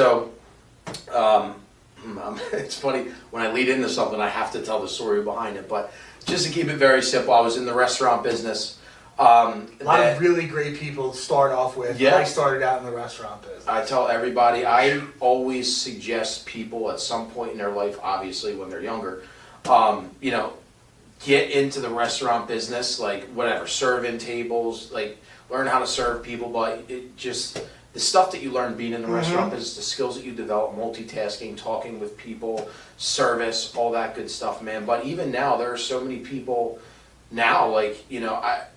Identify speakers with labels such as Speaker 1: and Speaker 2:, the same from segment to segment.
Speaker 1: So, it's funny, when I lead into something, I have to tell the story behind it, but just to keep it very simple, I was in the restaurant business.
Speaker 2: A lot of really great people start off with.
Speaker 1: Yeah.
Speaker 2: I started out in the restaurant business.
Speaker 1: I tell everybody, I always suggest people at some point in their life, obviously when they're younger, get into the restaurant business, like whatever, serving tables, like learn how to serve people, but it just, the stuff that you learn being in the restaurant business, the skills that you develop, multitasking, talking with people, service, all that good stuff, man. But even now, there are so many people now, like,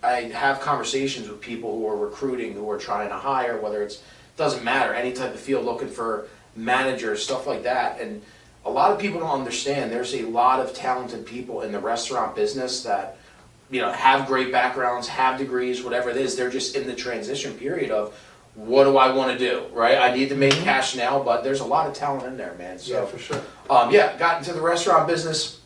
Speaker 1: I have conversations with people who are recruiting, who are trying to hire, whether it's, doesn't matter, any type of field, looking for managers, stuff like that. And a lot of people don't understand, there's a lot of talented people in the restaurant business that, have great backgrounds, have degrees, whatever it is. They're just in the transition period of, what do I want to do, right? I need to make cash now, but there's a lot of talent in there, man. So,
Speaker 2: Yeah, for sure.
Speaker 1: Got into the restaurant business.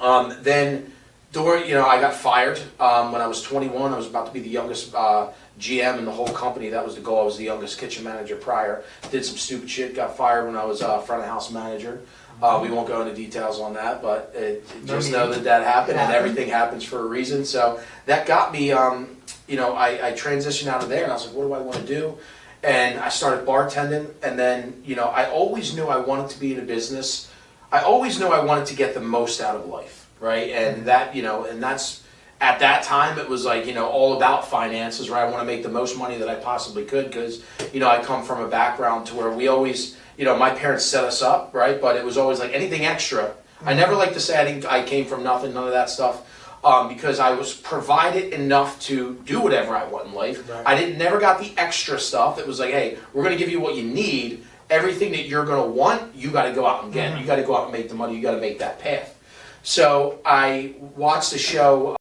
Speaker 1: Then, I got fired when I was 21. I was about to be the youngest GM in the whole company. That was the goal. I was the youngest kitchen manager prior. Did some stupid shit. Got fired when I was front of house manager. We won't go into details on that, but just know that happened, and everything happens for a reason. So that got me. I transitioned out of there, and I was like, what do I want to do? And I started bartending, and then, I always knew I wanted to be in a business. I always knew I wanted to get the most out of life, right? And that, and that's, at that time, it was like, all about finances, right? I want to make the most money that I possibly could because, I come from a background to where we always, my parents set us up, right? But it was always like anything extra. I never like to say I came from nothing, none of that stuff. Because I was provided enough to do whatever I want in life.
Speaker 2: Right.
Speaker 1: I never got the extra stuff that was like, hey, we're going to give you what you need. Everything that you're going to want, you got to go out and get. You got to go out and make the money. You got to make that path. So I watched the show